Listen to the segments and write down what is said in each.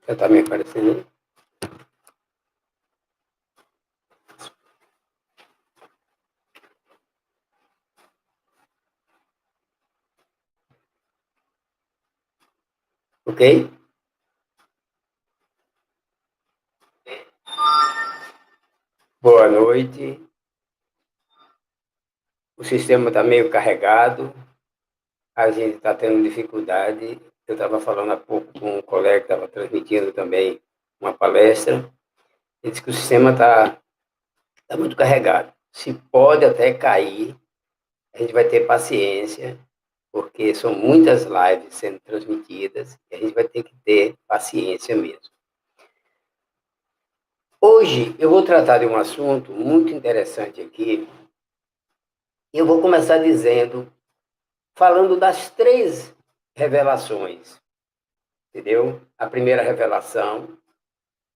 Já está me aparecendo? Ok? Boa noite. O sistema está meio carregado. A gente está tendo dificuldade. Eu estava falando há pouco com um colega que estava transmitindo também uma palestra. Ele disse que o sistema está muito carregado. Se pode até cair, a gente vai ter paciência, porque são muitas lives sendo transmitidas e a gente vai ter que ter paciência mesmo. Hoje eu vou tratar de um assunto muito interessante aqui. Eu vou começar falando das 3 revelações, entendeu? A primeira revelação,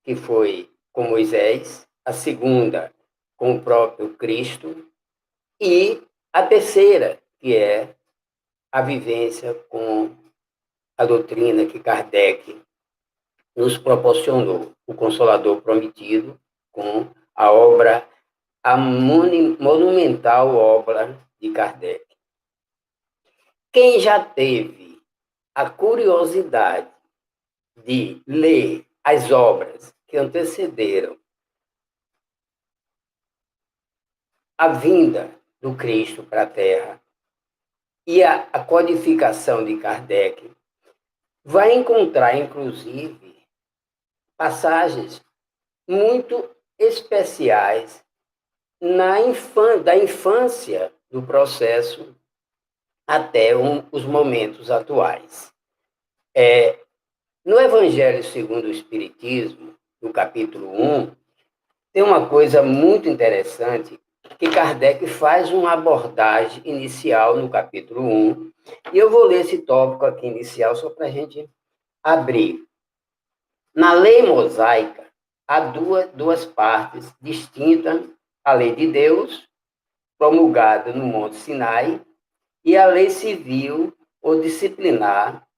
que foi com Moisés, a segunda, com o próprio Cristo, e a terceira, que é a vivência com a doutrina que Kardec nos proporcionou, o Consolador Prometido, com a monumental obra de Kardec. Quem já teve a curiosidade de ler as obras que antecederam a vinda do Cristo para a Terra e a codificação de Kardec, vai encontrar, inclusive, passagens muito especiais da infância do processo até os momentos atuais. No Evangelho segundo o Espiritismo, no capítulo 1, tem uma coisa muito interessante que Kardec faz uma abordagem inicial no capítulo 1, e eu vou ler esse tópico aqui inicial só para a gente abrir. Na lei mosaica, há duas partes distintas: a lei de Deus, promulgada no Monte Sinai, e a lei civil ou disciplinar,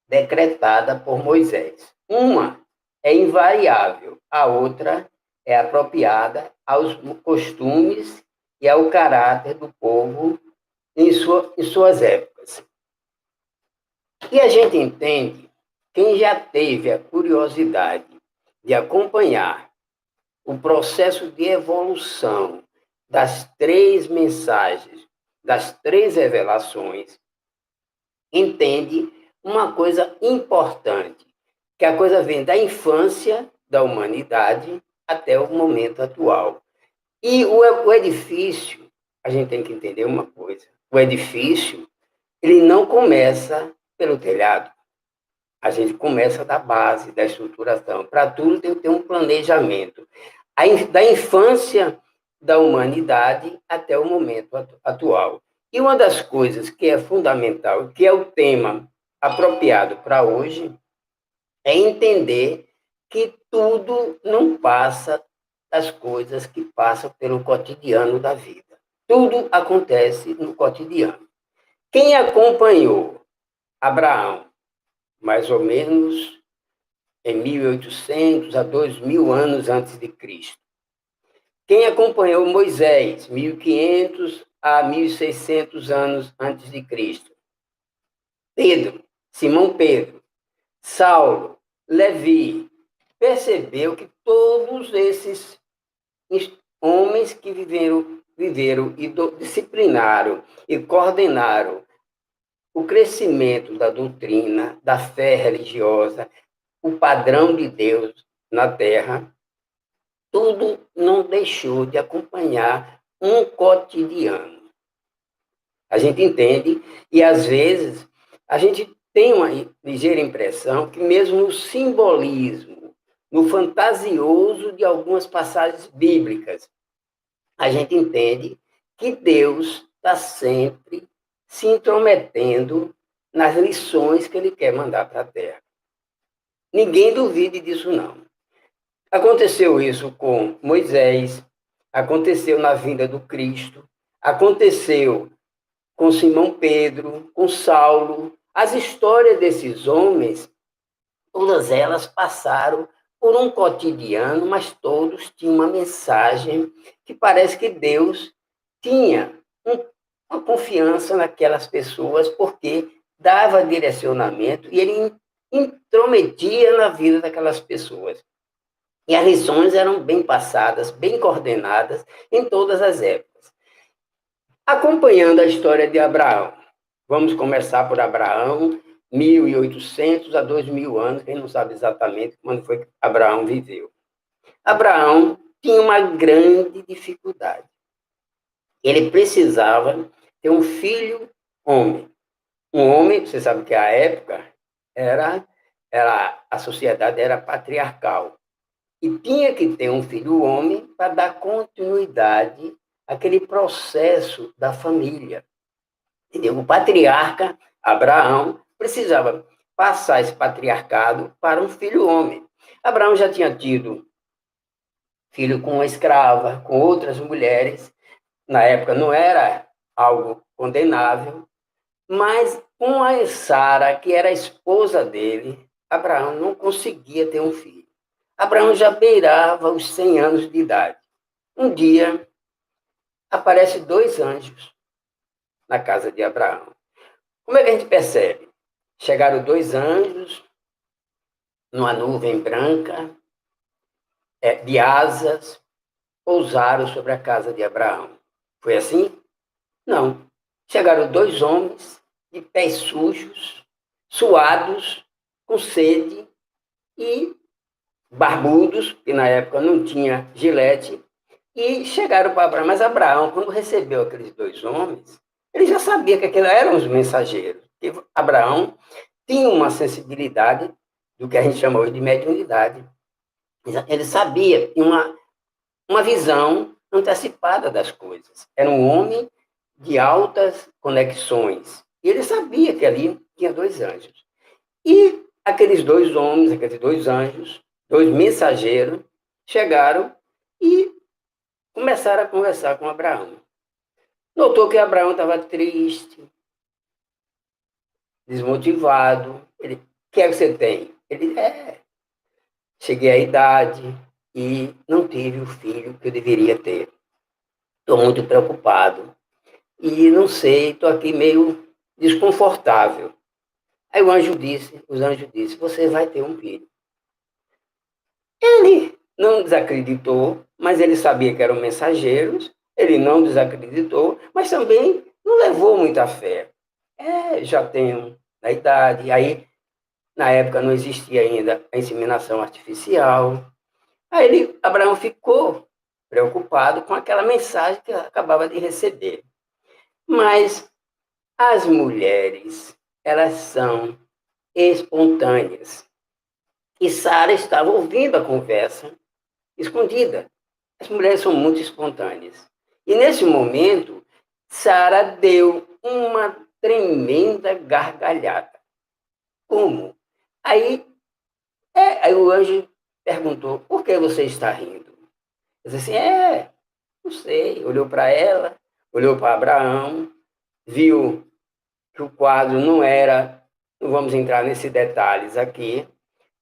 decretada por Moisés. Uma é invariável, a outra é apropriada aos costumes e ao caráter do povo em suas épocas. E a gente entende, quem já teve a curiosidade de acompanhar o processo de evolução das 3 mensagens, das 3 revelações, entende uma coisa importante, que a coisa vem da infância da humanidade até o momento atual. E o edifício, a gente tem que entender uma coisa, o edifício, ele não começa pelo telhado, a gente começa da base, da estruturação. Para tudo tem que ter um planejamento. Da infância da humanidade até o momento atual. E uma das coisas que é fundamental, que é o tema apropriado para hoje, é entender que tudo não passa das coisas que passam pelo cotidiano da vida. Tudo acontece no cotidiano. Quem acompanhou Abraão, mais ou menos em 1800 a 2000 anos antes de Cristo. Quem acompanhou Moisés, 1500 a 1600 anos antes de Cristo. Pedro, Simão Pedro, Saulo, Levi, percebeu que todos esses homens que viveram e disciplinaram e coordenaram o crescimento da doutrina, da fé religiosa, o padrão de Deus na Terra, tudo não deixou de acompanhar um cotidiano. A gente entende, e às vezes a gente tem uma ligeira impressão que mesmo no simbolismo, no fantasioso de algumas passagens bíblicas, a gente entende que Deus está sempre se intrometendo nas lições que ele quer mandar para a Terra. Ninguém duvide disso, não. Aconteceu isso com Moisés, aconteceu na vinda do Cristo, aconteceu com Simão Pedro, com Saulo. As histórias desses homens todas elas passaram por um cotidiano, mas todos tinham uma mensagem que parece que Deus tinha uma confiança naquelas pessoas, porque dava direcionamento e ele intrometia na vida daquelas pessoas. E as lições eram bem passadas, bem coordenadas em todas as épocas. Acompanhando a história de Abraão, vamos começar por Abraão, 1.800 a 2.000 anos, quem não sabe exatamente quando foi que Abraão viveu. Abraão tinha uma grande dificuldade. Ele precisava ter um filho homem. Um homem, você sabe que a época a sociedade era patriarcal. E tinha que ter um filho homem para dar continuidade àquele processo da família. Entendeu? O patriarca, Abraão, precisava passar esse patriarcado para um filho homem. Abraão já tinha tido filho com uma escrava, com outras mulheres. Na época não era algo condenável, mas com a Sara, que era a esposa dele, Abraão não conseguia ter um filho. Abraão já beirava os 100 anos de idade. Um dia, aparecem 2 anjos na casa de Abraão. Como é que a gente percebe? Chegaram 2 anjos numa nuvem branca, de asas, pousaram sobre a casa de Abraão. Foi assim? Não. Chegaram 2 homens de pés sujos, suados, com sede e barbudos, que na época não tinha gilete, e chegaram para Abraão. Mas Abraão, quando recebeu aqueles 2 homens, ele já sabia que aqueles eram os mensageiros. E Abraão tinha uma sensibilidade do que a gente chama hoje de mediunidade. Ele sabia, tinha uma visão antecipada das coisas. Era um homem de altas conexões. E ele sabia que ali tinha 2 anjos. E aqueles 2 homens, aqueles 2 anjos, 2 mensageiros, chegaram e começaram a conversar com Abraão. Notou que Abraão estava triste, desmotivado. Ele, o que é que você tem? Ele, cheguei à idade e não tive o filho que eu deveria ter. Estou muito preocupado e não sei, estou aqui meio desconfortável. Aí os anjos disse, você vai ter um filho. Ele não desacreditou, mas ele sabia que eram mensageiros, ele não desacreditou, mas também não levou muita fé. Já tenho a idade, aí na época não existia ainda a inseminação artificial. Aí Abraão ficou preocupado com aquela mensagem que acabava de receber. Mas as mulheres, elas são espontâneas. E Sara estava ouvindo a conversa escondida. As mulheres são muito espontâneas. E nesse momento, Sara deu uma tremenda gargalhada. Como? Aí o anjo perguntou, por que você está rindo? Eu disse assim, não sei. Olhou para ela, olhou para Abraão, viu que o quadro não era, não vamos entrar nesses detalhes aqui,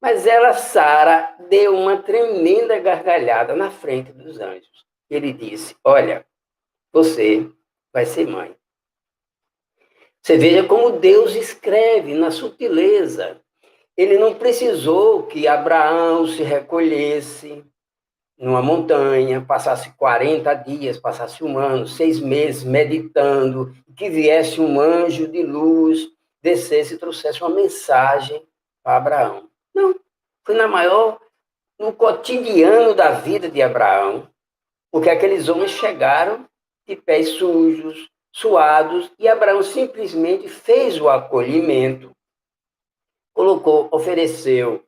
mas ela, Sara, deu uma tremenda gargalhada na frente dos anjos. Ele disse, olha, você vai ser mãe. Você veja como Deus escreve na sutileza. Ele não precisou que Abraão se recolhesse numa montanha, passasse 40 dias, passasse 1 ano, 6 meses meditando, que viesse um anjo de luz, descesse e trouxesse uma mensagem para Abraão. Não, foi no cotidiano da vida de Abraão, porque aqueles homens chegaram de pés sujos, suados, e Abraão simplesmente fez o acolhimento, ofereceu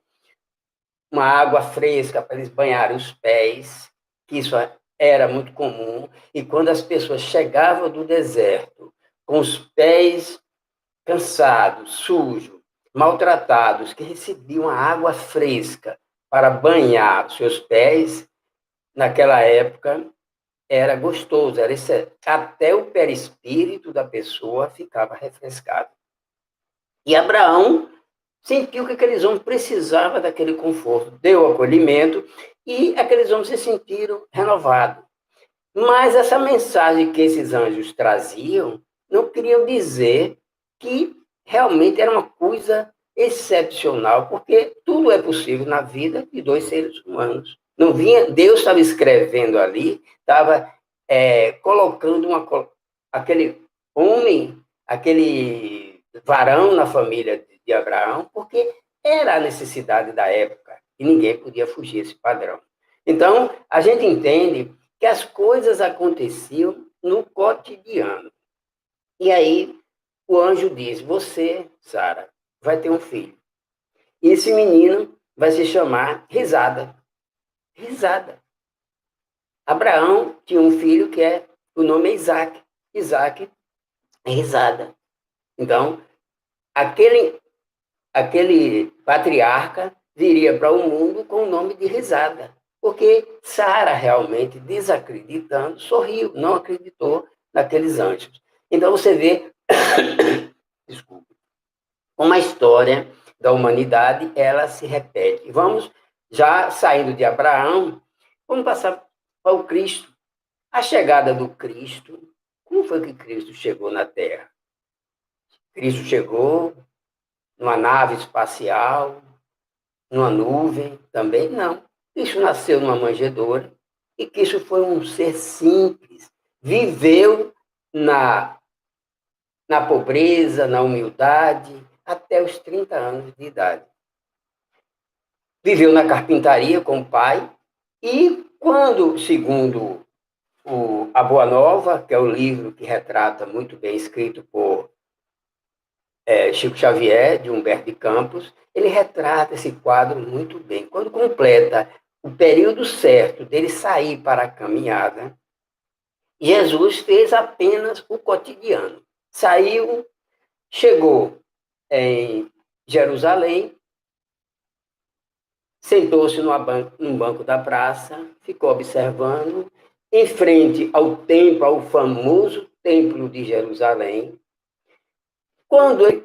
uma água fresca para eles banharem os pés, que isso era muito comum, e quando as pessoas chegavam do deserto com os pés cansados, sujos, maltratados, que recebiam a água fresca para banhar seus pés, naquela época era gostoso, até o perispírito da pessoa ficava refrescado. E Abraão sentiu que aqueles homens precisavam daquele conforto, deu acolhimento e aqueles homens se sentiram renovados. Mas essa mensagem que esses anjos traziam não queriam dizer que realmente era uma coisa excepcional, porque tudo é possível na vida de dois seres humanos. Não vinha, Deus estava escrevendo ali, estava colocando aquele homem, aquele varão na família de Abraão, porque era a necessidade da época e ninguém podia fugir desse padrão. Então, a gente entende que as coisas aconteciam no cotidiano. E aí o anjo diz: você, Sara, vai ter um filho. E esse menino vai se chamar Risada. Risada. Abraão tinha um filho o nome é Isaac. Isaac é risada. Então, aquele patriarca viria para o mundo com o nome de Risada. Porque Sara realmente, desacreditando, sorriu, não acreditou naqueles anjos. Então você vê, desculpe, uma história da humanidade, ela se repete. Vamos, já saindo de Abraão, vamos passar para o Cristo. A chegada do Cristo, como foi que Cristo chegou na Terra? Cristo chegou numa nave espacial, numa nuvem, também não. Cristo nasceu numa manjedoura e Cristo foi um ser simples, viveu na pobreza, na humildade, até os 30 anos de idade. Viveu na carpintaria com o pai e quando, segundo a Boa Nova, que é o livro que retrata muito bem, escrito por Chico Xavier, de Humberto de Campos, ele retrata esse quadro muito bem. Quando completa o período certo dele sair para a caminhada, Jesus fez apenas o cotidiano. Saiu, chegou em Jerusalém, sentou-se num banco da praça, ficou observando, em frente ao templo, ao famoso templo de Jerusalém,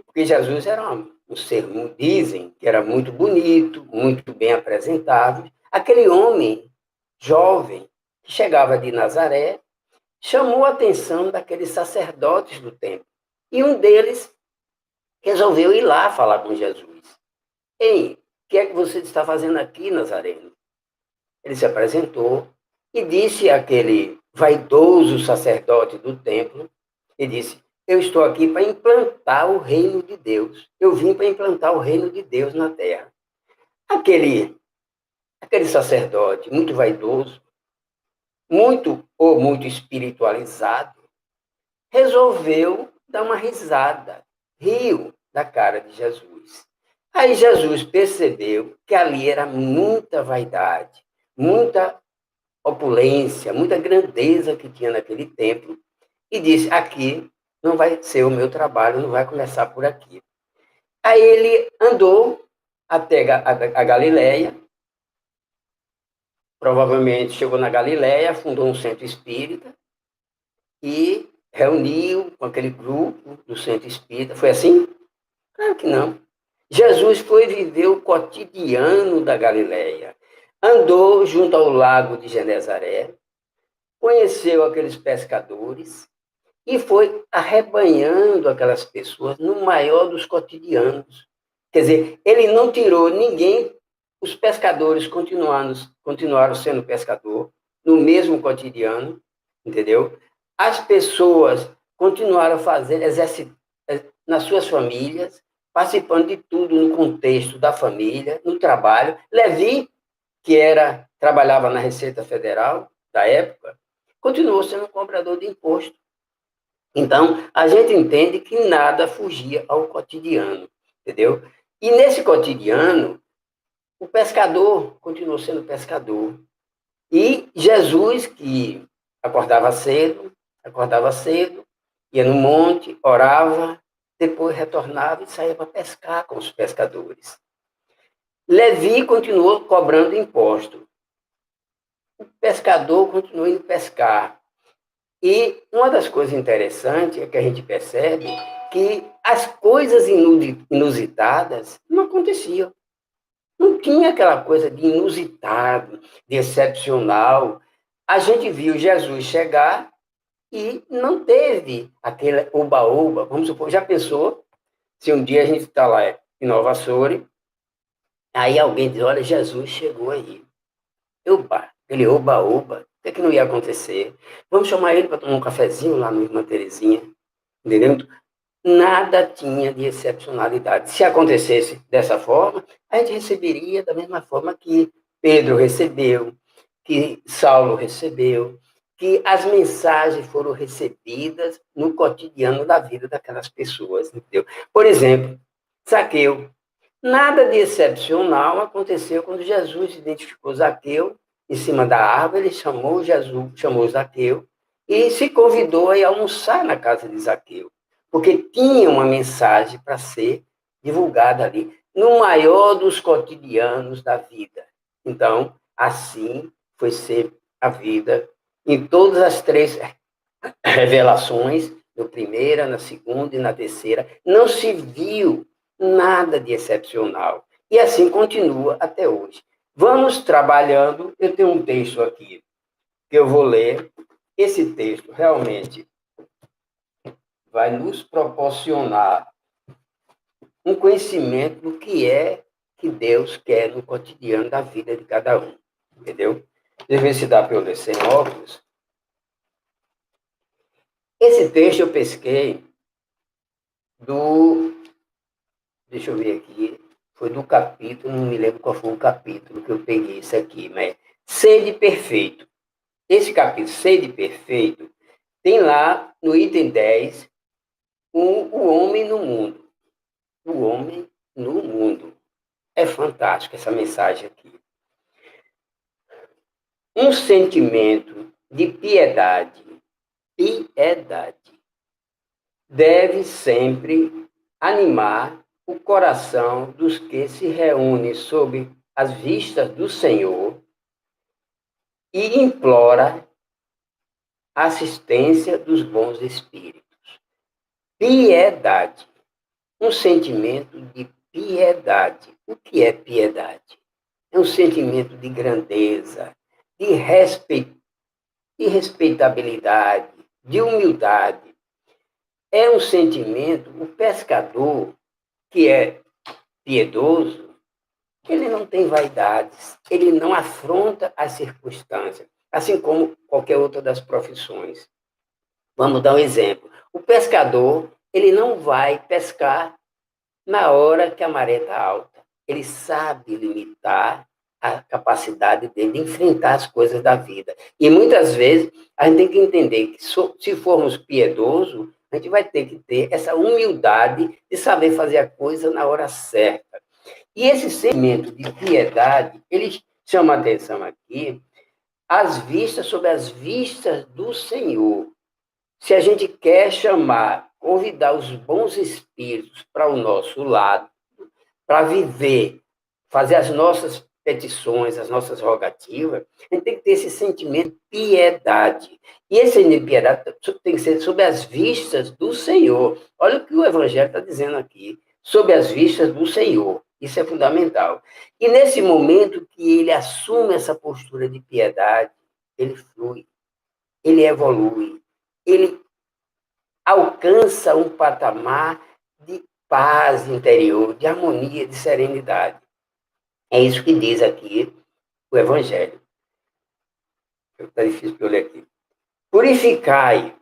porque Jesus era um ser, dizem que era muito bonito, muito bem apresentável, aquele homem jovem que chegava de Nazaré chamou a atenção daqueles sacerdotes do templo. E um deles resolveu ir lá falar com Jesus. Ei, o que é que você está fazendo aqui, Nazareno? Ele se apresentou e disse àquele vaidoso sacerdote do templo, e disse: eu estou aqui para implantar o reino de Deus. Eu vim para implantar o reino de Deus na terra. Aquele sacerdote muito vaidoso, muito espiritualizado, resolveu dar uma risada, riu da cara de Jesus. Aí Jesus percebeu que ali era muita vaidade, muita opulência, muita grandeza que tinha naquele templo, e disse: aqui não vai ser o meu trabalho, não vai começar por aqui. Aí ele andou até a Galileia, provavelmente chegou na Galileia, fundou um centro espírita e reuniu com aquele grupo do centro espírita. Foi assim? Claro que não. Jesus foi viver o cotidiano da Galileia. Andou junto ao lago de Genezaré, conheceu aqueles pescadores e foi arrebanhando aquelas pessoas no maior dos cotidianos. Quer dizer, ele não tirou ninguém, os pescadores continuaram sendo pescador, no mesmo cotidiano, entendeu? As pessoas continuaram fazendo, nas suas famílias, participando de tudo no contexto da família, no trabalho. Levi, que trabalhava na Receita Federal da época, continuou sendo cobrador de imposto. Então, a gente entende que nada fugia ao cotidiano, entendeu? E nesse cotidiano, o pescador continuou sendo pescador. E Jesus, que acordava cedo, ia no monte, orava, depois retornava e saía para pescar com os pescadores. Levi continuou cobrando imposto. O pescador continuou indo pescar. E uma das coisas interessantes é que a gente percebe que as coisas inusitadas não aconteciam. Não tinha aquela coisa de inusitado, de excepcional. A gente viu Jesus chegar e não teve aquele oba-oba. Vamos supor, já pensou se um dia a gente está lá em Nova Açores, aí alguém diz, olha, Jesus chegou aí. Oba, ele oba-oba, o que é que não ia acontecer? Vamos chamar ele para tomar um cafezinho lá no Irmã Terezinha, entendeu? Nada tinha de excepcionalidade. Se acontecesse dessa forma, a gente receberia da mesma forma que Pedro recebeu, que Saulo recebeu, que as mensagens foram recebidas no cotidiano da vida daquelas pessoas, entendeu? Por exemplo, Zaqueu. Nada de excepcional aconteceu quando Jesus identificou Zaqueu em cima da árvore, ele chamou Jesus, chamou Zaqueu e se convidou a ir almoçar na casa de Zaqueu, porque tinha uma mensagem para ser divulgada ali, no maior dos cotidianos da vida. Então, assim foi ser a vida em todas as três revelações, na primeira, na segunda e na terceira, não se viu nada de excepcional. E assim continua até hoje. Vamos trabalhando. Eu tenho um texto aqui que eu vou ler. Esse texto realmente vai nos proporcionar um conhecimento do que é que Deus quer no cotidiano da vida de cada um. Entendeu? Deixa eu ver se dá para eu ler sem óculos. Esse texto eu pesquei do. Deixa eu ver aqui. Foi do capítulo, não me lembro qual foi o capítulo que eu peguei isso aqui, mas Sede Perfeito. Esse capítulo, Sede Perfeito, tem lá no item 10 o homem no mundo. O homem no mundo. É fantástico essa mensagem aqui. Um sentimento de piedade, deve sempre animar o coração dos que se reúnem sob as vistas do Senhor e implora a assistência dos bons espíritos. Piedade, um sentimento de piedade. O que é piedade? É um sentimento de grandeza, de, de respeitabilidade, de humildade. É um sentimento, o pescador, que é piedoso, ele não tem vaidades, ele não afronta as circunstâncias, assim como qualquer outra das profissões. Vamos dar um exemplo. O pescador, ele não vai pescar na hora que a maré está alta. Ele sabe limitar a capacidade dele de enfrentar as coisas da vida. E muitas vezes a gente tem que entender que se formos piedosos, a gente vai ter que ter essa humildade de saber fazer a coisa na hora certa. E esse sentimento de piedade, ele chama a atenção aqui, as vistas sobre as vistas do Senhor. Se a gente quer chamar, convidar os bons espíritos para o nosso lado, para viver, fazer as nossas petições, as nossas rogativas, a gente tem que ter esse sentimento de piedade. E esse sentimento de piedade tem que ser sob as vistas do Senhor. Olha o que o Evangelho está dizendo aqui, sob as vistas do Senhor. Isso é fundamental. E nesse momento que ele assume essa postura de piedade, ele flui, ele evolui, ele alcança um patamar de paz interior, de harmonia, de serenidade. É isso que diz aqui o Evangelho. Está difícil para eu ler aqui. Purificai,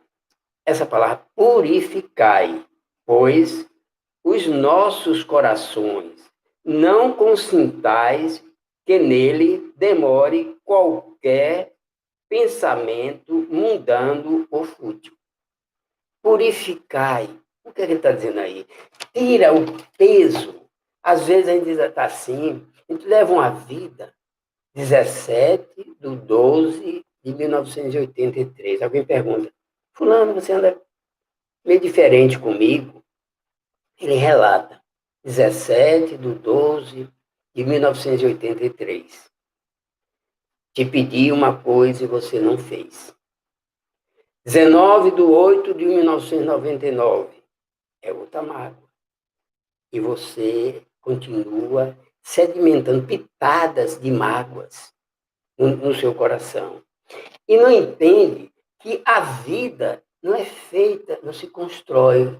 essa palavra purificai, pois os nossos corações, não consintais que nele demore qualquer pensamento mundano ou fútil. Purificai. O que ele está dizendo aí? Tira o peso. Às vezes a gente está assim, a gente leva uma vida 17/12/1983. Alguém pergunta, fulano, você anda meio diferente comigo? Ele relata, 17/12/1983. Te pedi uma coisa e você não fez. 19/8/1999. é outra mágoa. E você continua sedimentando pitadas de mágoas no seu coração. E não entende que a vida não é feita, não se constrói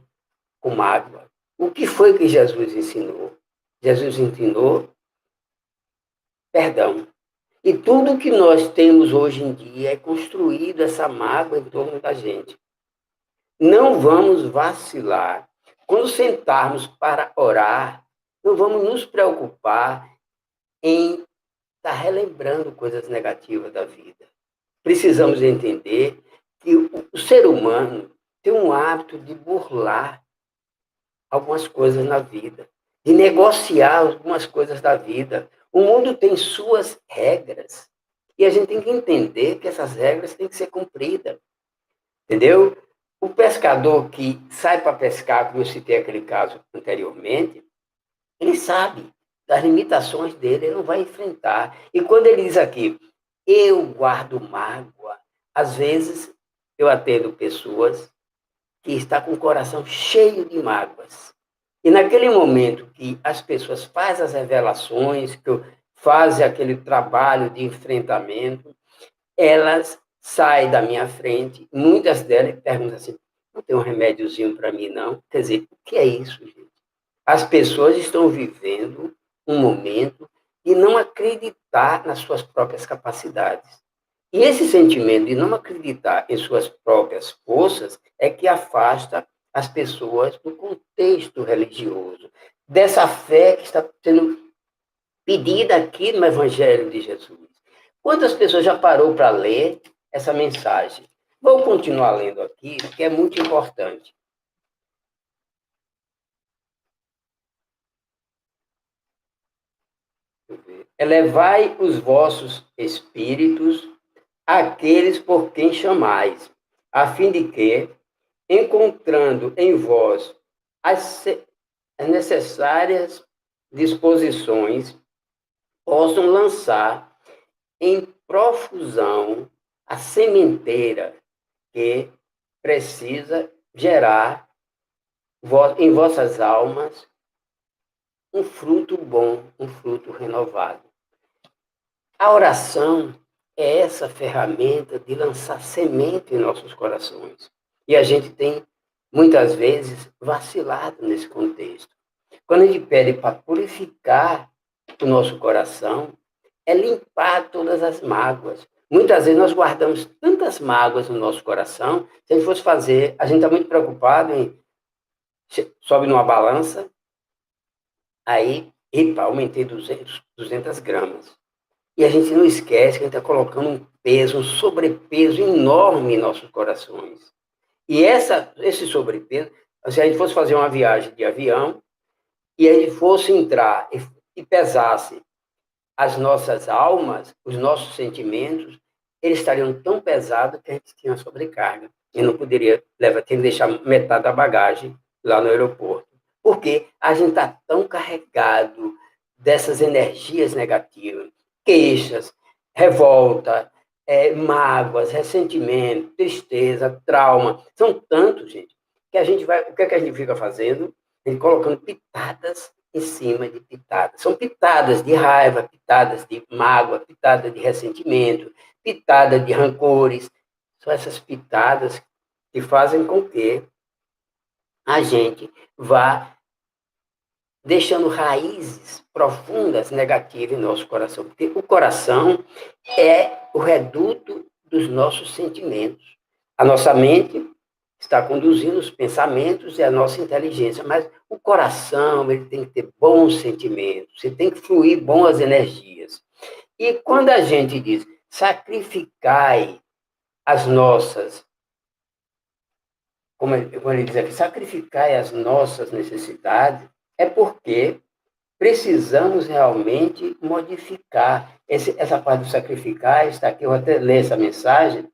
com mágoa. O que foi que Jesus ensinou? Jesus ensinou perdão. E tudo que nós temos hoje em dia é construído essa mágoa em torno da gente. Não vamos vacilar. Quando sentarmos para orar, não vamos nos preocupar em estar relembrando coisas negativas da vida. Precisamos entender que o ser humano tem um hábito de burlar algumas coisas na vida, de negociar algumas coisas da vida. O mundo tem suas regras e a gente tem que entender que essas regras têm que ser cumpridas, entendeu? O pescador que sai para pescar, como eu citei aquele caso anteriormente, ele sabe das limitações dele, ele não vai enfrentar. E quando ele diz aqui, eu guardo mágoa, às vezes eu atendo pessoas que estão com o coração cheio de mágoas. E naquele momento que as pessoas fazem as revelações, que fazem aquele trabalho de enfrentamento, elas saem da minha frente, muitas delas perguntam assim, não tem um remédiozinho para mim, não? Quer dizer, o que é isso, gente? As pessoas estão vivendo um momento de não acreditar nas suas próprias capacidades. E esse sentimento de não acreditar em suas próprias forças é que afasta as pessoas do contexto religioso, dessa fé que está sendo pedida aqui no Evangelho de Jesus. Quantas pessoas já parou para ler essa mensagem? Vou continuar lendo aqui, que é muito importante. Elevai os vossos espíritos àqueles por quem chamais, a fim de que, encontrando em vós as necessárias disposições, possam lançar em profusão a sementeira que precisa gerar em vossas almas um fruto bom, um fruto renovado. A oração é essa ferramenta de lançar semente em nossos corações. E a gente tem, muitas vezes, vacilado nesse contexto. Quando a gente pede para purificar o nosso coração, é limpar todas as mágoas. Muitas vezes nós guardamos tantas mágoas no nosso coração, se a gente fosse fazer, a gente está muito preocupado em sobe numa balança, aí, epa, aumentei 200 gramas. E a gente não esquece que a gente está colocando um peso, um sobrepeso enorme em nossos corações. E esse sobrepeso, se a gente fosse fazer uma viagem de avião, e a gente fosse entrar e pesasse as nossas almas, os nossos sentimentos, eles estariam tão pesados que a gente tinha sobrecarga. E não poderia levar, tem que deixar metade da bagagem lá no aeroporto. Porque a gente está tão carregado dessas energias negativas, queixas, revolta, mágoas, ressentimento, tristeza, trauma. São tantos, gente, que a gente vai. O que é que a gente fica fazendo? A gente colocando pitadas em cima de pitadas. São pitadas de raiva, pitadas de mágoa, pitadas de ressentimento, pitadas de rancores. São essas pitadas que fazem com que a gente vá deixando raízes profundas negativas em nosso coração. Porque o coração é o reduto dos nossos sentimentos. A nossa mente está conduzindo os pensamentos e a nossa inteligência, mas o coração ele tem que ter bons sentimentos, ele tem que fluir boas energias. E quando a gente diz sacrificai as nossas, como ele diz aqui, sacrificai as nossas necessidades, é porque precisamos realmente modificar. Essa parte do sacrificar está aqui, eu vou até ler essa mensagem,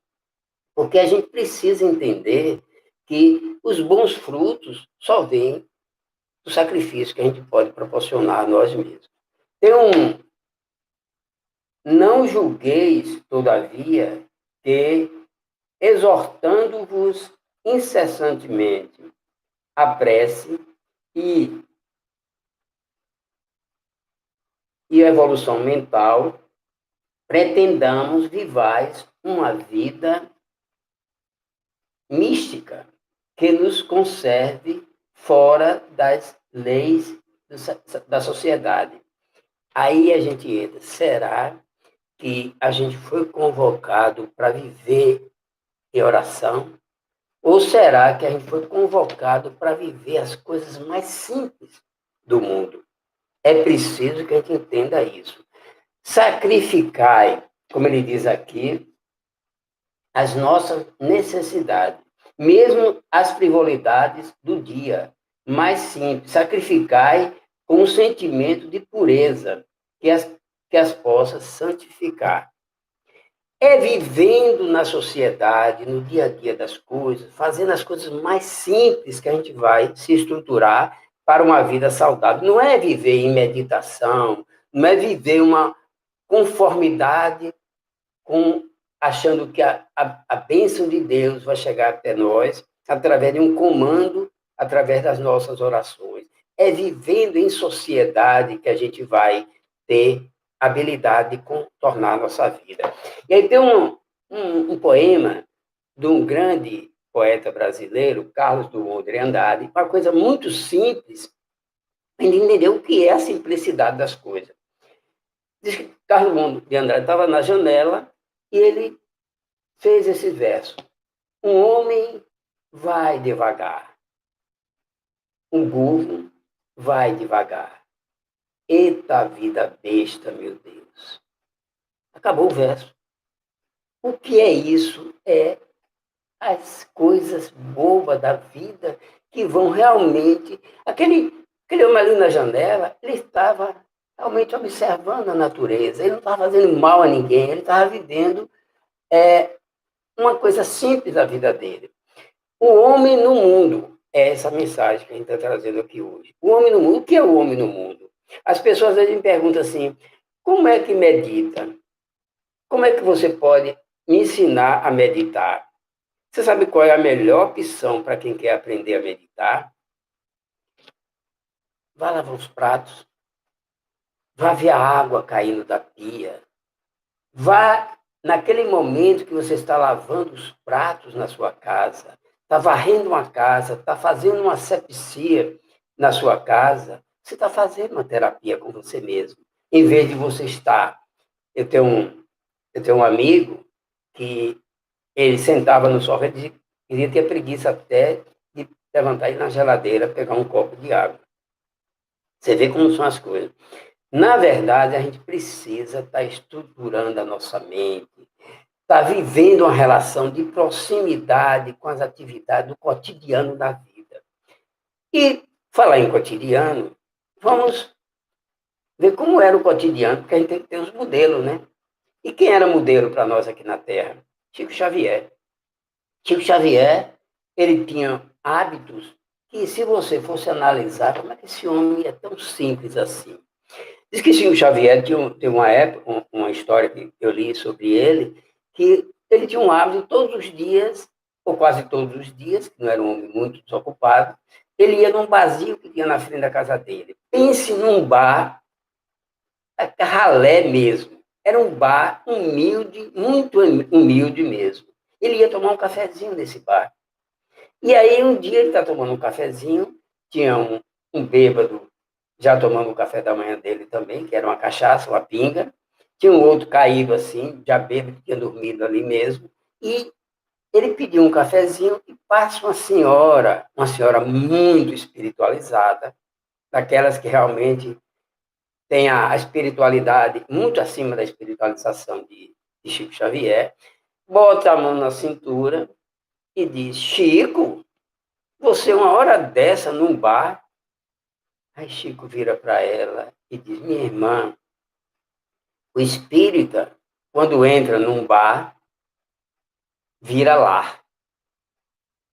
porque a gente precisa entender que os bons frutos só vêm do sacrifício que a gente pode proporcionar a nós mesmos. Tem não julgueis, todavia, que, exortando-vos incessantemente, a prece e, e a evolução mental, pretendamos vivais uma vida mística que nos conserve fora das leis da sociedade. Aí a gente entra, será que a gente foi convocado para viver em oração? Ou será que a gente foi convocado para viver as coisas mais simples do mundo? É preciso que a gente entenda isso. Sacrificai, como ele diz aqui, as nossas necessidades, mesmo as frivolidades do dia, mais simples. Sacrificai com um sentimento de pureza que as possa santificar. É vivendo na sociedade, no dia a dia das coisas, fazendo as coisas mais simples que a gente vai se estruturar para uma vida saudável. Não é viver em meditação, não é viver uma conformidade com achando que a bênção de Deus vai chegar até nós através de um comando, através das nossas orações. É vivendo em sociedade que a gente vai ter habilidade de contornar a nossa vida. E aí tem um poema de um grande poeta brasileiro, Carlos Drummond de Andrade, uma coisa muito simples, para entender o que é a simplicidade das coisas. Diz que Carlos Drummond de Andrade estava na janela e ele fez esse verso. Um homem vai devagar, um burro vai devagar. Eita vida besta, meu Deus. Acabou o verso. O que é isso? É as coisas bobas da vida que vão realmente... Aquele homem ali na janela, ele estava realmente observando a natureza. Ele não estava fazendo mal a ninguém, ele estava vivendo uma coisa simples da vida dele. O homem no mundo, é essa mensagem que a gente está trazendo aqui hoje. O homem no mundo, o que é o homem no mundo? As pessoas às vezes me perguntam assim, como é que medita? Como é que você pode me ensinar a meditar? Você sabe qual é a melhor opção para quem quer aprender a meditar? Vá lavar os pratos, vá ver a água caindo da pia, vá naquele momento que você está lavando os pratos na sua casa, está varrendo uma casa, está fazendo uma asepsia na sua casa, você está fazendo uma terapia com você mesmo. Em vez de você estar... Eu tenho um amigo que ele sentava no sofá e queria ter preguiça até de levantar e ir na geladeira, pegar um copo de água. Você vê como são as coisas. Na verdade, a gente precisa estar estruturando a nossa mente, estar vivendo uma relação de proximidade com as atividades do cotidiano da vida. E falar em cotidiano, vamos ver como era o cotidiano, porque a gente tem que ter os modelos, né? E quem era modelo para nós aqui na Terra? Chico Xavier. Chico Xavier, ele tinha hábitos que, se você fosse analisar, como é que esse homem é tão simples assim? Diz que Chico Xavier tem uma época, uma história que eu li sobre ele, que ele tinha um hábito todos os dias, ou quase todos os dias, que não era um homem muito desocupado, ele ia num barzinho que tinha na frente da casa dele. Pense num bar, ralé mesmo. Era um bar humilde, muito humilde mesmo. Ele ia tomar um cafezinho nesse bar. E aí, um dia, ele está tomando um cafezinho, tinha um bêbado já tomando o café da manhã dele também, que era uma cachaça, uma pinga. Tinha um outro caído assim, já bêbado, tinha dormido ali mesmo. E ele pediu um cafezinho e passa uma senhora muito espiritualizada, daquelas que realmente tem a espiritualidade muito acima da espiritualização de Chico Xavier, bota a mão na cintura e diz, Chico, você uma hora dessa num bar? Aí Chico vira para ela e diz, minha irmã, o espírita, quando entra num bar, vira lá.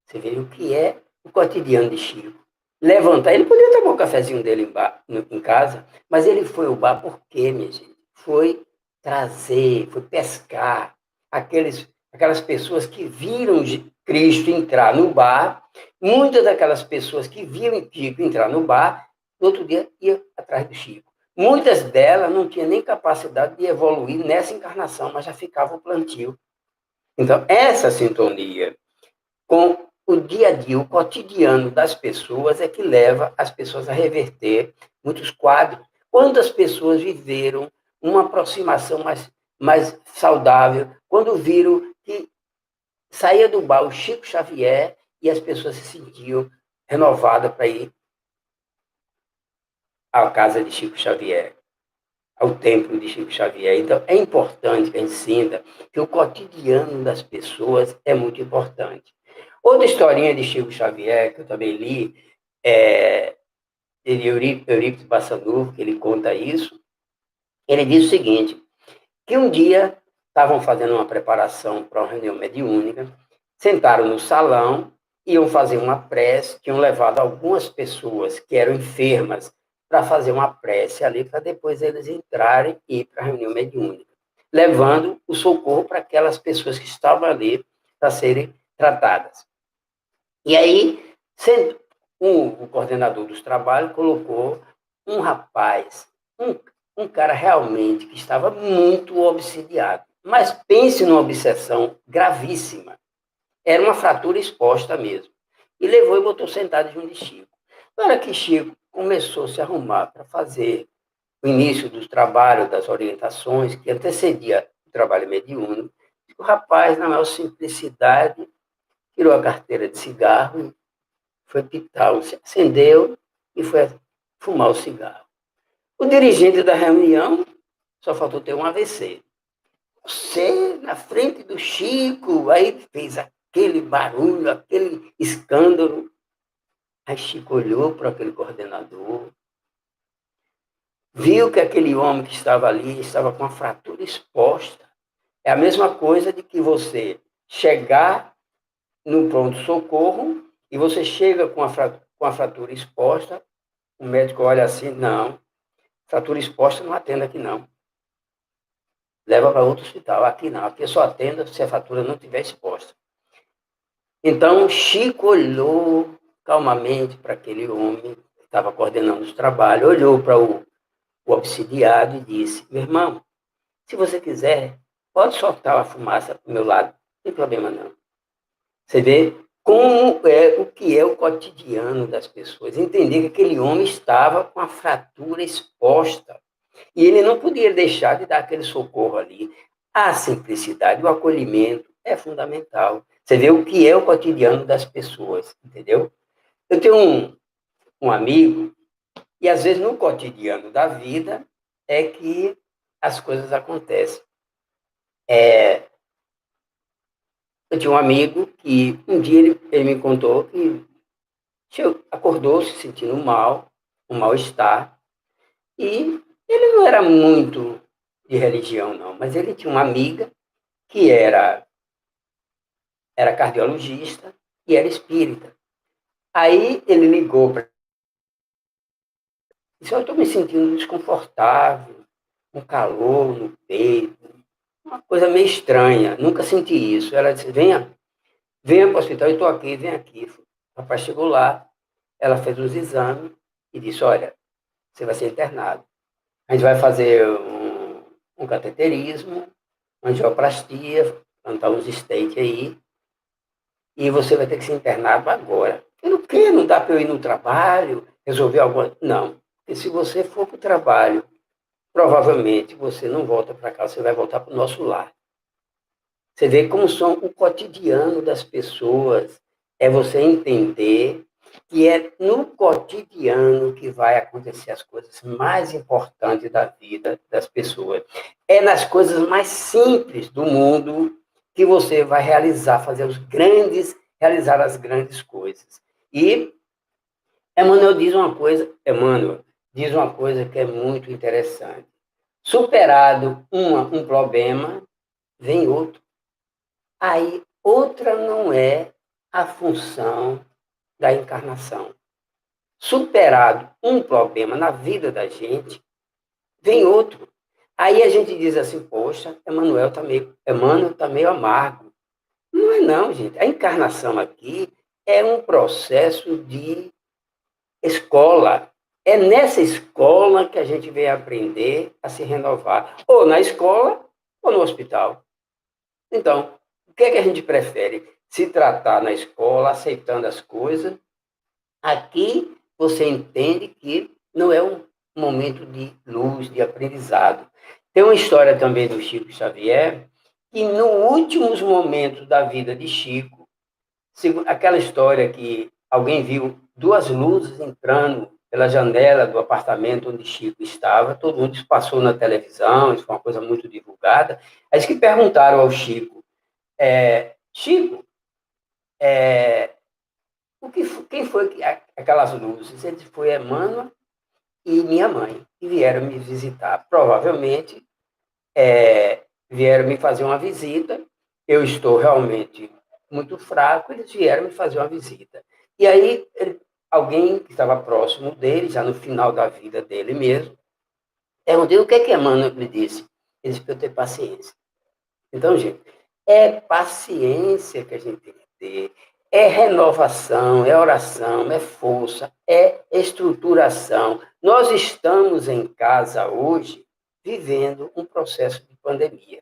Você vê o que é o cotidiano de Chico. Levantar, ele podia tomar o cafezinho dele em casa, mas ele foi ao bar por quê, minha gente? Foi trazer, foi pescar aquelas pessoas que viram Cristo entrar no bar, muitas daquelas pessoas que viam Chico entrar no bar, no outro dia iam atrás do Chico. Muitas delas não tinham nem capacidade de evoluir nessa encarnação, mas já ficava o plantio. Então, essa sintonia com o dia a dia, o cotidiano das pessoas é que leva as pessoas a reverter muitos quadros. Quantas pessoas viveram uma aproximação mais saudável quando viram que saía do bar o Chico Xavier e as pessoas se sentiam renovadas para ir à casa de Chico Xavier, ao templo de Chico Xavier. Então, é importante que a gente sinta que o cotidiano das pessoas é muito importante. Outra historinha de Chico Xavier, que eu também li, é de Eurípides Bassanufo, que ele conta isso. Ele diz o seguinte, que um dia estavam fazendo uma preparação para uma reunião mediúnica, sentaram no salão, iam fazer uma prece, tinham levado algumas pessoas que eram enfermas para fazer uma prece ali, para depois eles entrarem e ir para a reunião mediúnica, levando o socorro para aquelas pessoas que estavam ali para serem tratadas. E aí, o coordenador dos trabalhos colocou um rapaz, um cara realmente que estava muito obsidiado. Mas pense numa obsessão gravíssima. Era uma fratura exposta mesmo. E levou e botou sentado junto de Chico. Na hora que Chico começou a se arrumar para fazer o início dos trabalhos, das orientações, que antecedia o trabalho mediúnico, o rapaz, na maior simplicidade, tirou a carteira de cigarro e foi pitar, se acendeu e foi fumar o cigarro. O dirigente da reunião só faltou ter um AVC. Você, na frente do Chico, aí fez aquele barulho, aquele escândalo. Aí Chico olhou para aquele coordenador, viu que aquele homem que estava ali estava com a fratura exposta. É a mesma coisa de que você chegar no pronto-socorro e você chega com a fratura exposta, o médico olha assim, não, fratura exposta não atende aqui não. Leva para outro hospital. Aqui não, aqui só atenda se a fratura não estiver exposta. Então, Chico olhou calmamente para aquele homem que estava coordenando os trabalhos, olhou para o obsidiado e disse, meu irmão, se você quiser, pode soltar a fumaça para o meu lado, não tem problema não. Você vê como é o que é o cotidiano das pessoas. Entender que aquele homem estava com a fratura exposta. E ele não podia deixar de dar aquele socorro ali. A simplicidade, o acolhimento é fundamental. Você vê o que é o cotidiano das pessoas, entendeu? Eu tenho um amigo, e às vezes no cotidiano da vida é que as coisas acontecem. Eu tinha um amigo que um dia ele me contou que acordou se sentindo mal, um mal-estar, e ele não era muito de religião, não, mas ele tinha uma amiga que era cardiologista e era espírita. Aí ele ligou para disse, eu estou me sentindo desconfortável, um calor no peito, uma coisa meio estranha, nunca senti isso. Ela disse, venha para o hospital, eu estou aqui, vem aqui. O rapaz chegou lá, ela fez os exames e disse, olha, você vai ser internado. A gente vai fazer um cateterismo, uma angioplastia, plantar uns stents aí, e você vai ter que ser internado agora. Eu não quero, não dá para eu ir no trabalho, resolver alguma... Não, porque se você for para o trabalho, provavelmente você não volta para casa, você vai voltar para o nosso lar. Você vê como são o cotidiano das pessoas, é você entender que é no cotidiano que vai acontecer as coisas mais importantes da vida das pessoas. É nas coisas mais simples do mundo que você vai realizar as grandes coisas. E Emmanuel diz uma coisa que é muito interessante. Superado um problema, vem outro. Aí, outra não é a função da encarnação. Superado um problema na vida da gente, vem outro. Aí a gente diz assim, poxa, Emmanuel está meio amargo. Não é não, gente. A encarnação aqui é um processo de escola. É nessa escola que a gente vem aprender a se renovar. Ou na escola, ou no hospital. Então, o que é que a gente prefere? Se tratar na escola, aceitando as coisas. Aqui você entende que não é um momento de luz, de aprendizado. Tem uma história também do Chico Xavier, que nos últimos momentos da vida de Chico, aquela história que alguém viu duas luzes entrando pela janela do apartamento onde Chico estava, todo mundo passou na televisão, isso foi uma coisa muito divulgada. Aí que perguntaram ao Chico, Chico, quem foi aquelas luzes? Ele disse, foi Emmanuel e minha mãe, que vieram me visitar. Provavelmente vieram me fazer uma visita, eu estou realmente muito fraco, eles vieram me fazer uma visita. E aí, alguém que estava próximo dele, já no final da vida dele mesmo, perguntei o que é que Emmanuel lhe disse. Ele disse para eu ter paciência. Então, gente, é paciência que a gente tem que ter, é renovação, é oração, é força, é estruturação. Nós estamos em casa hoje vivendo um processo de pandemia,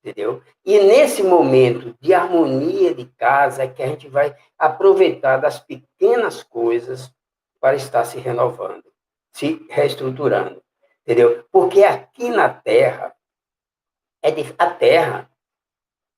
entendeu? E nesse momento de harmonia de casa é que a gente vai aproveitar das pequenas coisas para estar se renovando, se reestruturando, entendeu? Porque aqui na Terra, a Terra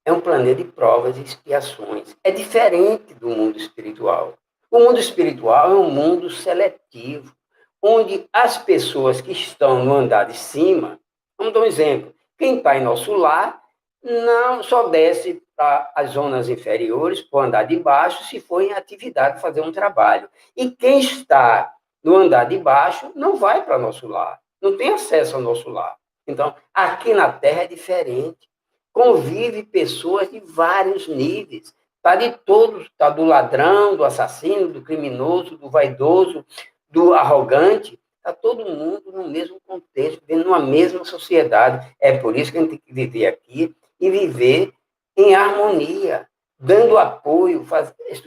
é um planeta de provas e expiações. É diferente do mundo espiritual. O mundo espiritual é um mundo seletivo, onde as pessoas que estão no andar de cima, vamos dar um exemplo, quem está em nosso lar não só desce para as zonas inferiores, para o andar de baixo, se for em atividade fazer um trabalho. E quem está no andar de baixo não vai para nosso lar, não tem acesso ao nosso lar. Então, aqui na Terra é diferente. Convive pessoas de vários níveis. Está de todos, está do ladrão, do assassino, do criminoso, do vaidoso, do arrogante. Está todo mundo no mesmo contexto, vivendo numa mesma sociedade. É por isso que a gente tem que viver aqui e viver em harmonia, dando apoio.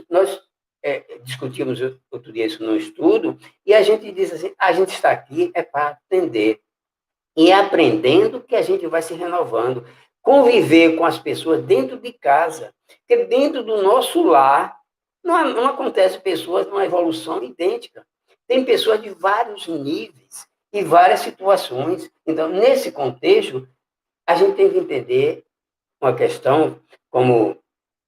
Nós discutimos outro dia isso no estudo, e a gente diz assim, a gente está aqui para atender. E é aprendendo que a gente vai se renovando. Conviver com as pessoas dentro de casa. Porque dentro do nosso lar não acontece pessoas numa evolução idêntica. Tem pessoas de vários níveis e várias situações. Então, nesse contexto, a gente tem que entender uma questão como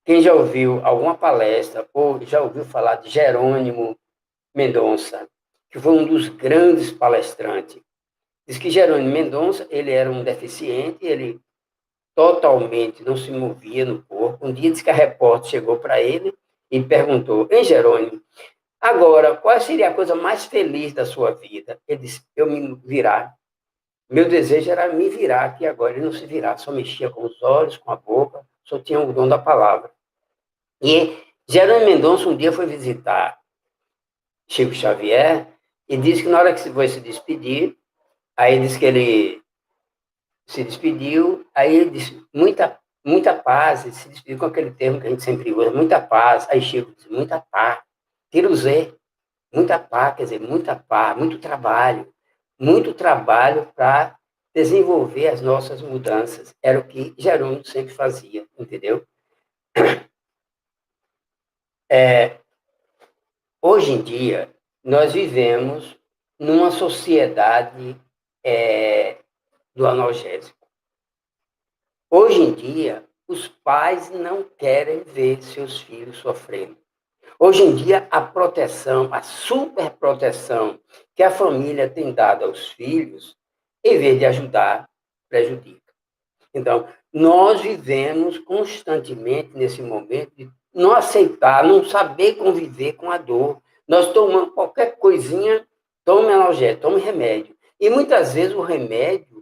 quem já ouviu alguma palestra ou já ouviu falar de Jerônimo Mendonça, que foi um dos grandes palestrantes. Diz que Jerônimo Mendonça, ele era um deficiente, ele totalmente não se movia no corpo. Um dia diz que a repórter chegou para ele e perguntou, hein, Jerônimo, agora, qual seria a coisa mais feliz da sua vida? Ele disse, eu me virar. Meu desejo era me virar, que agora ele não se virava, só mexia com os olhos, com a boca, só tinha o dom da palavra. E Jerônimo Mendonça um dia foi visitar Chico Xavier e disse que na hora que se foi se despedir, aí disse que ele se despediu, aí ele disse, muita paz, ele se despediu com aquele termo que a gente sempre usa, muita paz, aí Chico disse, muita paz, tira o Z, muita paz, quer dizer, muita paz, muito trabalho para desenvolver as nossas mudanças, era o que Jerônimo sempre fazia, entendeu? Hoje em dia, nós vivemos numa sociedade do analgésico. Hoje em dia, os pais não querem ver seus filhos sofrendo. Hoje em dia, a proteção, a superproteção que a família tem dado aos filhos, em vez de ajudar, prejudica. Então, nós vivemos constantemente nesse momento de não aceitar, não saber conviver com a dor. Nós tomamos qualquer coisinha, tome analgésico, tome remédio. E muitas vezes o remédio,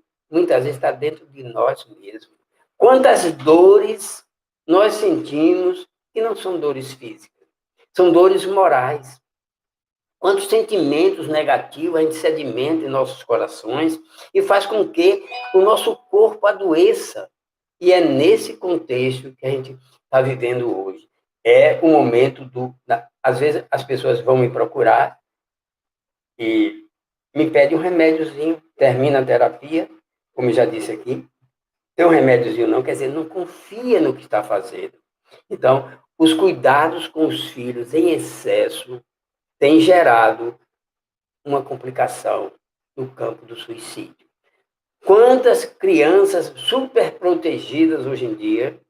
está dentro de nós mesmos. Quantas dores nós sentimos que não são dores físicas, são dores morais. Quantos sentimentos negativos a gente sedimenta em nossos corações e faz com que o nosso corpo adoeça. E é nesse contexto que a gente está vivendo hoje. É o momento às vezes as pessoas vão me procurar e me pedem um remédiozinho, termina a terapia, como eu já disse aqui, tem um remédiozinho não, quer dizer, não confia no que está fazendo. Então, os cuidados com os filhos em excesso têm gerado uma complicação no campo do suicídio. Quantas crianças super protegidas hoje em dia,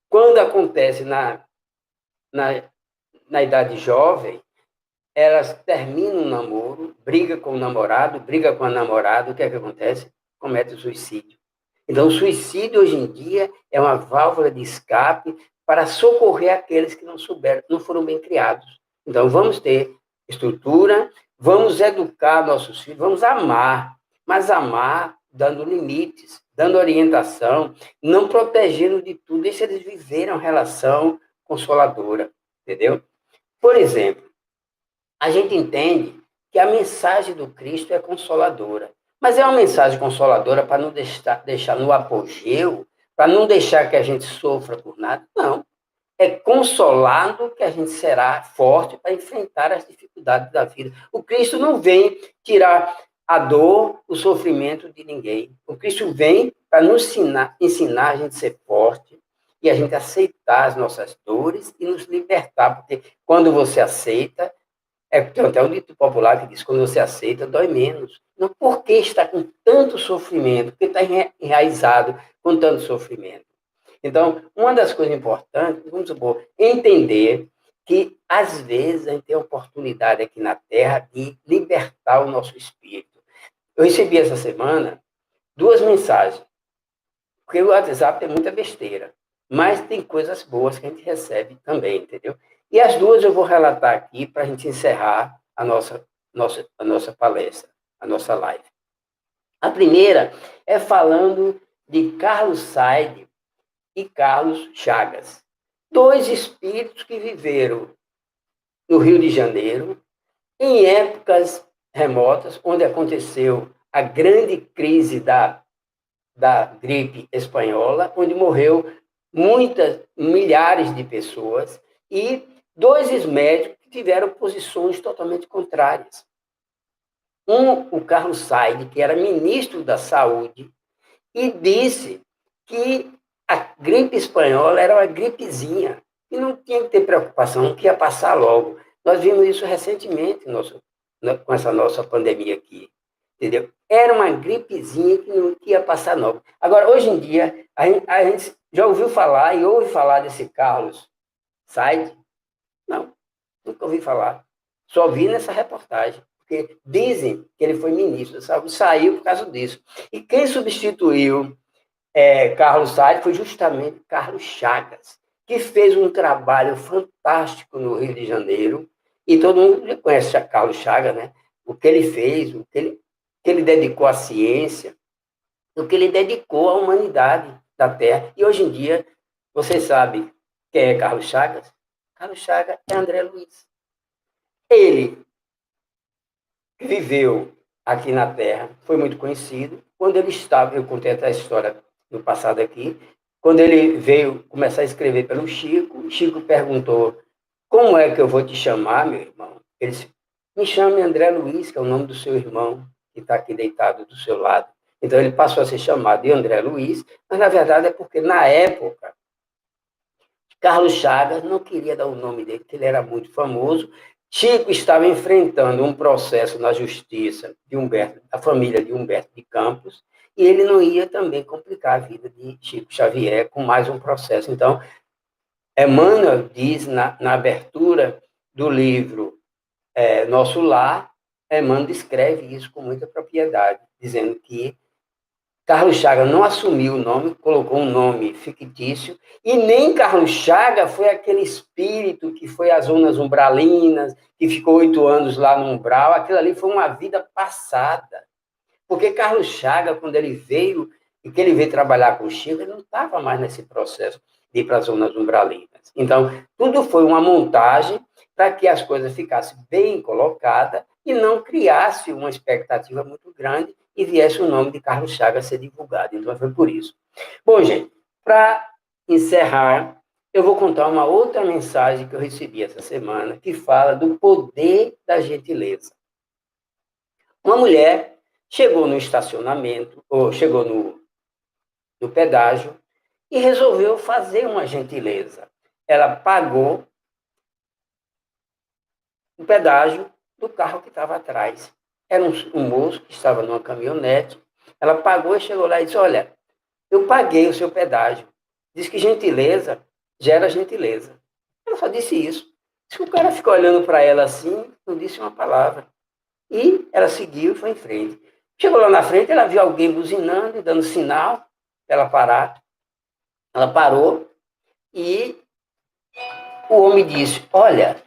quando acontece na, na idade jovem, elas terminam um namoro, briga com o namorado, briga com a namorada, o que é que acontece? Comete o suicídio. Então, o suicídio hoje em dia é uma válvula de escape para socorrer aqueles que não souberam, não foram bem criados. Então, vamos ter estrutura, vamos educar nossos filhos, vamos amar, mas amar dando limites, dando orientação, não protegendo de tudo, deixa eles viverem uma relação consoladora, entendeu? Por exemplo, a gente entende que a mensagem do Cristo é consoladora. Mas é uma mensagem consoladora para não deixar no apogeu, para não deixar que a gente sofra por nada. Não. É consolado que a gente será forte para enfrentar as dificuldades da vida. O Cristo não vem tirar a dor, o sofrimento de ninguém. O Cristo vem para nos ensinar a gente a ser forte e a gente aceitar as nossas dores e nos libertar. Porque quando você aceita, tem até um dito popular que diz: quando você aceita, dói menos. Não, por que está com tanto sofrimento? Porque está enraizado com tanto sofrimento. Então, uma das coisas importantes, vamos supor, entender que, às vezes, a gente tem a oportunidade aqui na Terra de libertar o nosso espírito. Eu recebi essa semana 2 mensagens, porque o WhatsApp tem muita besteira, mas tem coisas boas que a gente recebe também, entendeu? E as 2 eu vou relatar aqui para a gente encerrar a nossa palestra, a nossa live. A primeira é falando de Carlos Said e Carlos Chagas, 2 espíritos que viveram no Rio de Janeiro, em épocas remotas, onde aconteceu a grande crise da gripe espanhola, onde morreu milhares de pessoas, e 2 médicos que tiveram posições totalmente contrárias. O Carlos Said, que era ministro da Saúde, e disse que a gripe espanhola era uma gripezinha, e não tinha que ter preocupação, que ia passar logo. Nós vimos isso recentemente com essa nossa pandemia aqui, entendeu? Era uma gripezinha que não ia passar logo. Agora, hoje em dia, a gente já ouviu falar e ouve falar desse Carlos Said? Não, nunca ouvi falar. Só vi nessa reportagem, porque dizem que ele foi ministro da Saúde, saiu por causa disso. E quem substituiu Carlos Said foi justamente Carlos Chagas, que fez um trabalho fantástico no Rio de Janeiro, e todo mundo conhece Carlos Chagas, né? O que ele fez, o que ele dedicou à ciência, o que ele dedicou à humanidade da Terra. E hoje em dia, você sabe quem é Carlos Chagas? Carlos Chagas é André Luiz. Ele viveu aqui na Terra, foi muito conhecido. Quando ele estava, eu contei até a história no passado aqui, quando ele veio começar a escrever pelo Chico, o Chico perguntou: como é que eu vou te chamar, meu irmão? Ele disse: me chame André Luiz, que é o nome do seu irmão, que está aqui deitado do seu lado. Então ele passou a ser chamado de André Luiz, mas na verdade é porque na época Carlos Chagas não queria dar o nome dele, porque ele era muito famoso. Chico estava enfrentando um processo na justiça da família de Humberto de Campos, e ele não ia também complicar a vida de Chico Xavier com mais um processo. Então, Emmanuel diz na abertura do livro Nosso Lar, Emmanuel descreve isso com muita propriedade, dizendo que Carlos Chagas não assumiu o nome, colocou um nome fictício, e nem Carlos Chagas foi aquele espírito que foi às zonas umbralinas, que ficou 8 anos lá no umbral. Aquilo ali foi uma vida passada. Porque Carlos Chagas, quando ele veio, e que ele veio trabalhar com o Chico, ele não estava mais nesse processo de ir para as zonas umbralinas. Então, tudo foi uma montagem para que as coisas ficassem bem colocadas e não criasse uma expectativa muito grande e viesse o nome de Carlos Chagas a ser divulgado. Então, foi por isso. Bom, gente, Para encerrar, eu vou contar uma outra mensagem que eu recebi essa semana, que fala do poder da gentileza. Uma mulher chegou no estacionamento, ou chegou no pedágio, e resolveu fazer uma gentileza. Ela pagou o pedágio do carro que estava atrás. Era um moço que estava numa caminhonete. Ela pagou e chegou lá e disse: Olha, eu paguei o seu pedágio. Diz que gentileza gera gentileza. Ela só disse isso. Diz que o cara ficou olhando para ela assim, não disse uma palavra. E ela seguiu e foi em frente. Chegou lá na frente, ela viu alguém buzinando e dando sinal para ela parar. Ela parou e o homem disse: Olha,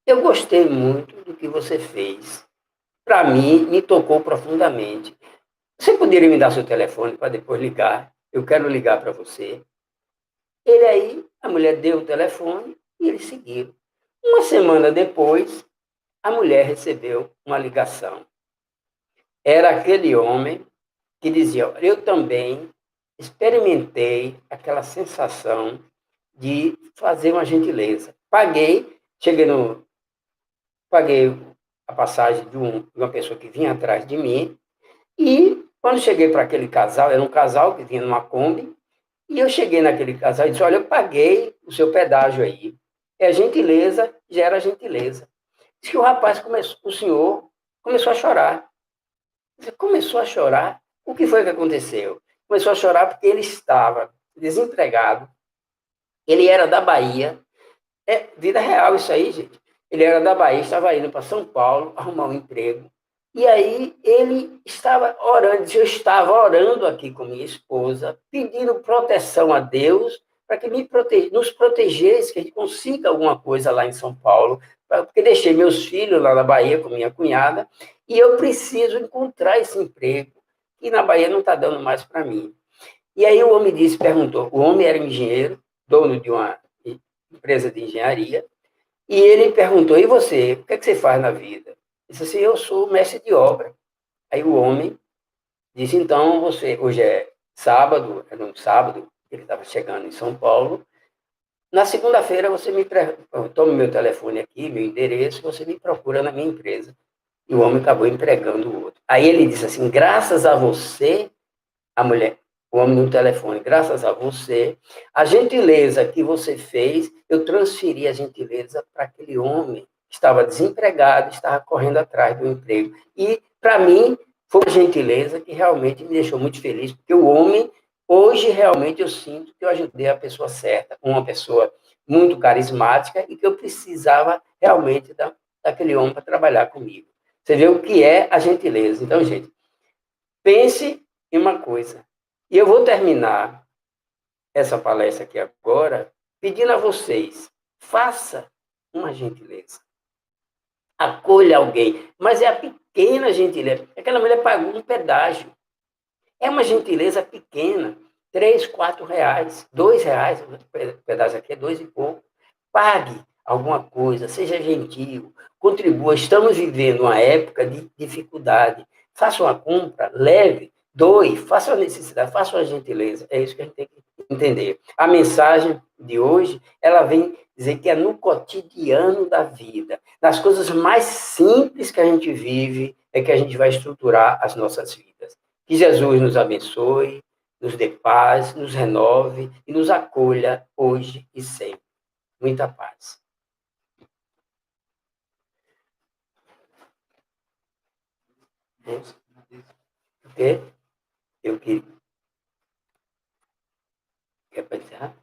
eu gostei muito do que você fez. Para mim, me tocou profundamente. Você poderia me dar seu telefone para depois ligar? Eu quero ligar para você. Ele aí, a mulher deu o telefone e eles seguiram. Uma semana depois, a mulher recebeu uma ligação. Era aquele homem que dizia: Eu também experimentei aquela sensação de fazer uma gentileza. Paguei a passagem de uma pessoa que vinha atrás de mim, e quando cheguei para aquele casal, era um casal que vinha numa Kombi, e eu cheguei naquele casal e disse: Olha, eu paguei o seu pedágio aí. É gentileza, gera gentileza. Diz que o rapaz começou, o senhor começou a chorar. Você começou a chorar? O que foi que aconteceu? Começou a chorar porque ele estava desempregado, ele era da Bahia, é vida real isso aí, gente. Ele era da Bahia, estava indo para São Paulo arrumar um emprego. E aí ele estava orando, eu estava orando aqui com minha esposa, pedindo proteção a Deus para que nos protegesse, que a gente consiga alguma coisa lá em São Paulo, porque deixei meus filhos lá na Bahia com minha cunhada, e eu preciso encontrar esse emprego, que na Bahia não está dando mais para mim. E aí o homem perguntou, o homem era engenheiro, dono de uma empresa de engenharia, e ele perguntou: E você, o que é que você faz na vida? Ele disse assim: Eu sou mestre de obra. Aí o homem disse: Então, hoje é sábado, era um sábado, ele estava chegando em São Paulo. Na segunda-feira, você toma meu telefone aqui, meu endereço, você me procura na minha empresa. E o homem acabou empregando o outro. Aí ele disse assim: Graças a você, a mulher, o homem no telefone, graças a você, a gentileza que você fez, eu transferi a gentileza para aquele homem que estava desempregado, estava correndo atrás do emprego. E, para mim, foi uma gentileza que realmente me deixou muito feliz, porque o homem, hoje, realmente, eu sinto que eu ajudei a pessoa certa, uma pessoa muito carismática e que eu precisava realmente daquele homem para trabalhar comigo. Você vê o que é a gentileza. Então, gente, pense em uma coisa. E eu vou terminar essa palestra aqui agora pedindo a vocês: faça uma gentileza. Acolha alguém, mas é a pequena gentileza. Aquela mulher pagou um pedágio. É uma gentileza pequena, 3, 4 reais, R$ 2, o pedágio aqui é dois e pouco. Pague alguma coisa, seja gentil, contribua. Estamos vivendo uma época de dificuldade. Faça uma compra, leve, doe, faça uma necessidade, faça uma gentileza. É isso que a gente tem que entender. A mensagem de hoje, ela vem dizer que é no cotidiano da vida, nas coisas mais simples que a gente vive, é que a gente vai estruturar as nossas vidas. Que Jesus nos abençoe, nos dê paz, nos renove e nos acolha hoje e sempre. Muita paz. Ok? Eu que quer pensar?